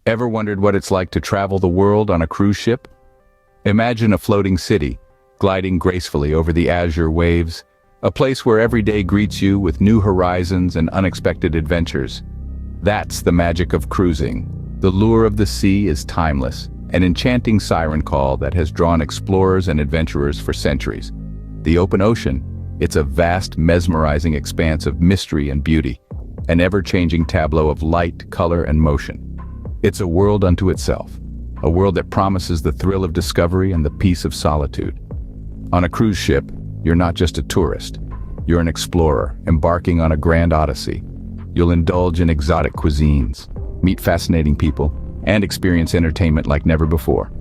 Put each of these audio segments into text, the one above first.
Ever wondered what it's like to travel the world on a cruise ship? Imagine a floating city, gliding gracefully over the azure waves, a place where every day greets you with new horizons and unexpected adventures. That's the magic of cruising. The lure of the sea is timeless, an enchanting siren call that has drawn explorers and adventurers for centuries. The open ocean, it's a vast, mesmerizing expanse of mystery and beauty, an ever-changing tableau of light, color, and motion. It's a world unto itself, a world that promises the thrill of discovery and the peace of solitude. On a cruise ship, you're not just a tourist. You're an explorer, embarking on a grand odyssey. You'll indulge in exotic cuisines, meet fascinating people, and experience entertainment like never before.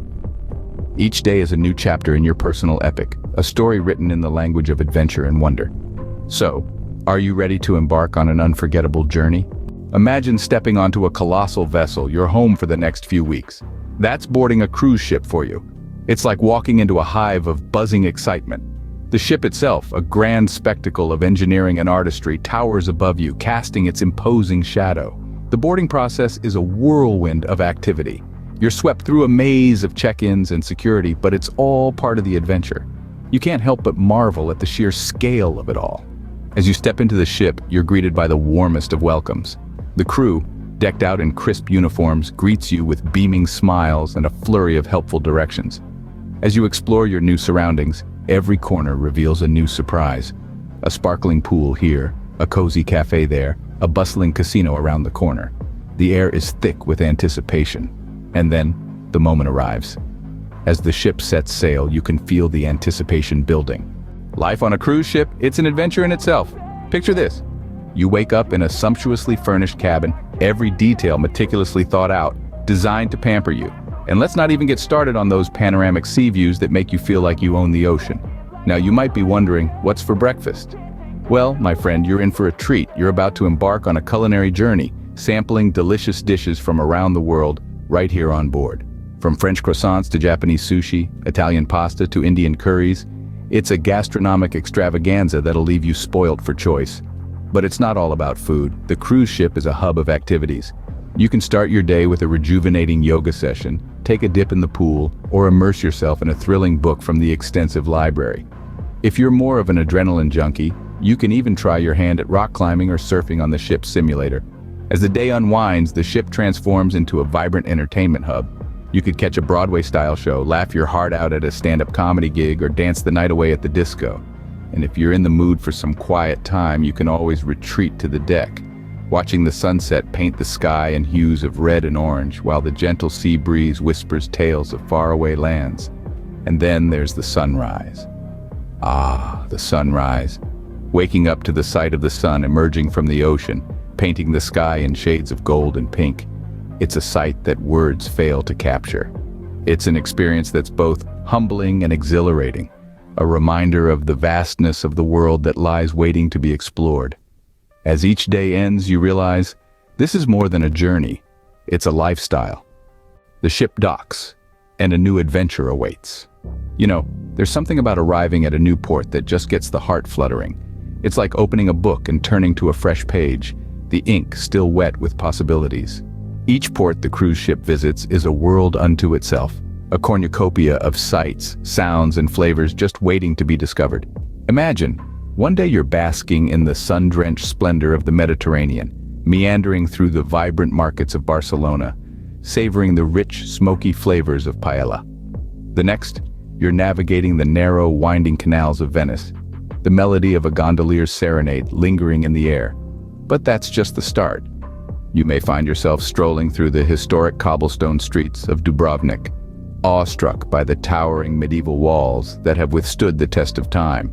Each day is a new chapter in your personal epic, a story written in the language of adventure and wonder. So, are you ready to embark on an unforgettable journey? Imagine stepping onto a colossal vessel, your home for the next few weeks. That's boarding a cruise ship for you. It's like walking into a hive of buzzing excitement. The ship itself, a grand spectacle of engineering and artistry, towers above you, casting its imposing shadow. The boarding process is a whirlwind of activity. You're swept through a maze of check-ins and security, but it's all part of the adventure. You can't help but marvel at the sheer scale of it all. As you step into the ship, you're greeted by the warmest of welcomes. The crew, decked out in crisp uniforms, greets you with beaming smiles and a flurry of helpful directions. As you explore your new surroundings, every corner reveals a new surprise. A sparkling pool here, a cozy cafe there, a bustling casino around the corner. The air is thick with anticipation. And then, the moment arrives. As the ship sets sail, you can feel the anticipation building. Life on a cruise ship, it's an adventure in itself. Picture this. You wake up in a sumptuously furnished cabin, every detail meticulously thought out, designed to pamper you. And let's not even get started on those panoramic sea views that make you feel like you own the ocean. Now you might be wondering, what's for breakfast? Well, my friend, you're in for a treat. You're about to embark on a culinary journey, sampling delicious dishes from around the world, right here on board. From French croissants to Japanese sushi, Italian pasta to Indian curries, it's a gastronomic extravaganza that'll leave you spoiled for choice. But it's not all about food. The cruise ship is a hub of activities. You can start your day with a rejuvenating yoga session, take a dip in the pool, or immerse yourself in a thrilling book from the extensive library. If you're more of an adrenaline junkie, you can even try your hand at rock climbing or surfing on the ship's simulator. As the day unwinds, the ship transforms into a vibrant entertainment hub. You could catch a Broadway-style show, laugh your heart out at a stand-up comedy gig, or dance the night away at the disco. And if you're in the mood for some quiet time, you can always retreat to the deck, watching the sunset paint the sky in hues of red and orange, while the gentle sea breeze whispers tales of faraway lands. And then there's the sunrise. Ah, the sunrise. Waking up to the sight of the sun emerging from the ocean, painting the sky in shades of gold and pink. It's a sight that words fail to capture. It's an experience that's both humbling and exhilarating, a reminder of the vastness of the world that lies waiting to be explored. As each day ends, you realize this is more than a journey. It's a lifestyle. The ship docks, and a new adventure awaits. You know, there's something about arriving at a new port that just gets the heart fluttering. It's like opening a book and turning to a fresh page, the ink still wet with possibilities. Each port the cruise ship visits is a world unto itself, a cornucopia of sights, sounds, and flavors just waiting to be discovered. Imagine, one day you're basking in the sun-drenched splendor of the Mediterranean, meandering through the vibrant markets of Barcelona, savoring the rich, smoky flavors of paella. The next, you're navigating the narrow, winding canals of Venice, the melody of a gondolier's serenade lingering in the air. But that's just the start. You may find yourself strolling through the historic cobblestone streets of Dubrovnik, awestruck by the towering medieval walls that have withstood the test of time.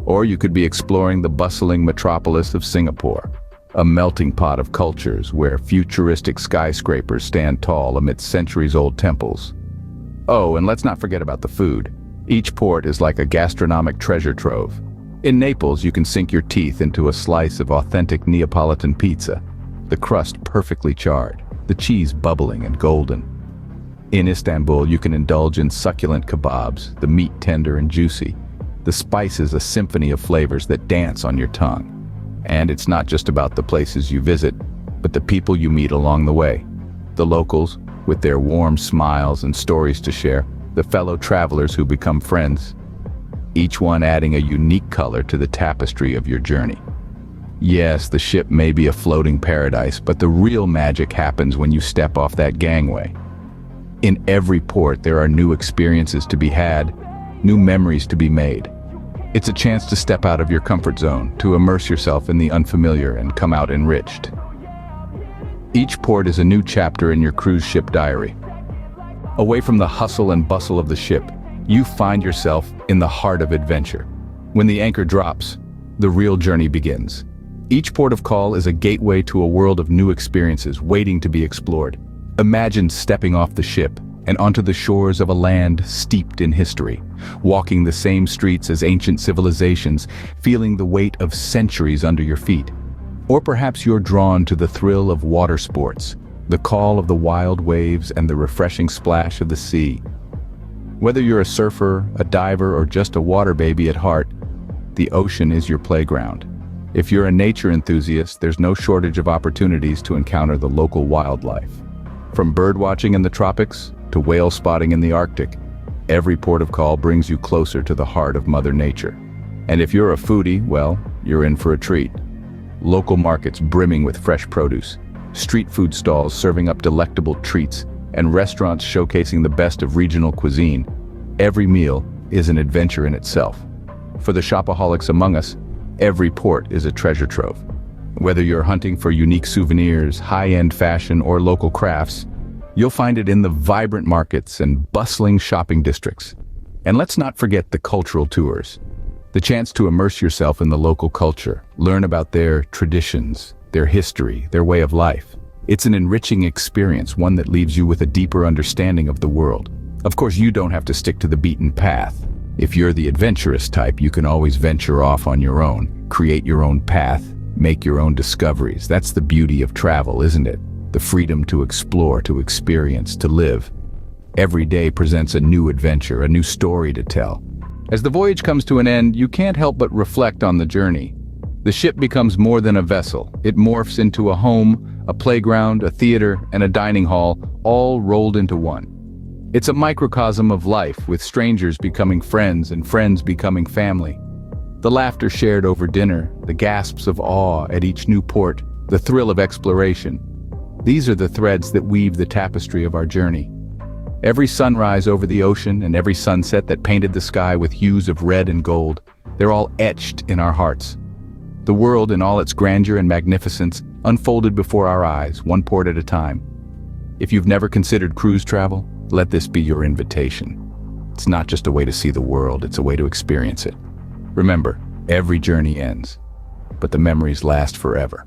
Or you could be exploring the bustling metropolis of Singapore, a melting pot of cultures where futuristic skyscrapers stand tall amidst centuries-old temples. Oh, and let's not forget about the food. Each port is like a gastronomic treasure trove. In Naples, you can sink your teeth into a slice of authentic Neapolitan pizza, the crust perfectly charred, the cheese bubbling and golden. In Istanbul, you can indulge in succulent kebabs, the meat tender and juicy, the spices a symphony of flavors that dance on your tongue. And it's not just about the places you visit, but the people you meet along the way. The locals, with their warm smiles and stories to share, the fellow travelers who become friends, each one adding a unique color to the tapestry of your journey. Yes, the ship may be a floating paradise, but the real magic happens when you step off that gangway. In every port, there are new experiences to be had, new memories to be made. It's a chance to step out of your comfort zone, to immerse yourself in the unfamiliar and come out enriched. Each port is a new chapter in your cruise ship diary. Away from the hustle and bustle of the ship, you find yourself in the heart of adventure. When the anchor drops, the real journey begins. Each port of call is a gateway to a world of new experiences waiting to be explored. Imagine stepping off the ship and onto the shores of a land steeped in history, walking the same streets as ancient civilizations, feeling the weight of centuries under your feet. Or perhaps you're drawn to the thrill of water sports, the call of the wild waves and the refreshing splash of the sea. Whether you're a surfer, a diver, or just a water baby at heart, the ocean is your playground. If you're a nature enthusiast, there's no shortage of opportunities to encounter the local wildlife. From bird watching in the tropics to whale spotting in the Arctic, every port of call brings you closer to the heart of Mother Nature. And if you're a foodie, well, you're in for a treat. Local markets brimming with fresh produce, street food stalls serving up delectable treats, and restaurants showcasing the best of regional cuisine. Every meal is an adventure in itself. For the shopaholics among us, every port is a treasure trove. Whether you're hunting for unique souvenirs, high-end fashion, or local crafts, you'll find it in the vibrant markets and bustling shopping districts. And let's not forget the cultural tours. The chance to immerse yourself in the local culture, learn about their traditions, their history, their way of life. It's an enriching experience, one that leaves you with a deeper understanding of the world. Of course, you don't have to stick to the beaten path. If you're the adventurous type, you can always venture off on your own, create your own path, make your own discoveries. That's the beauty of travel, isn't it? The freedom to explore, to experience, to live. Every day presents a new adventure, a new story to tell. As the voyage comes to an end, you can't help but reflect on the journey. The ship becomes more than a vessel. It morphs into a home, a playground, a theater, and a dining hall, all rolled into one. It's a microcosm of life, with strangers becoming friends and friends becoming family. The laughter shared over dinner, the gasps of awe at each new port, the thrill of exploration. These are the threads that weave the tapestry of our journey. Every sunrise over the ocean and every sunset that painted the sky with hues of red and gold, they're all etched in our hearts. The world in all its grandeur and magnificence unfolded before our eyes, one port at a time. If you've never considered cruise travel, let this be your invitation. It's not just a way to see the world, it's a way to experience it. Remember, every journey ends, but the memories last forever.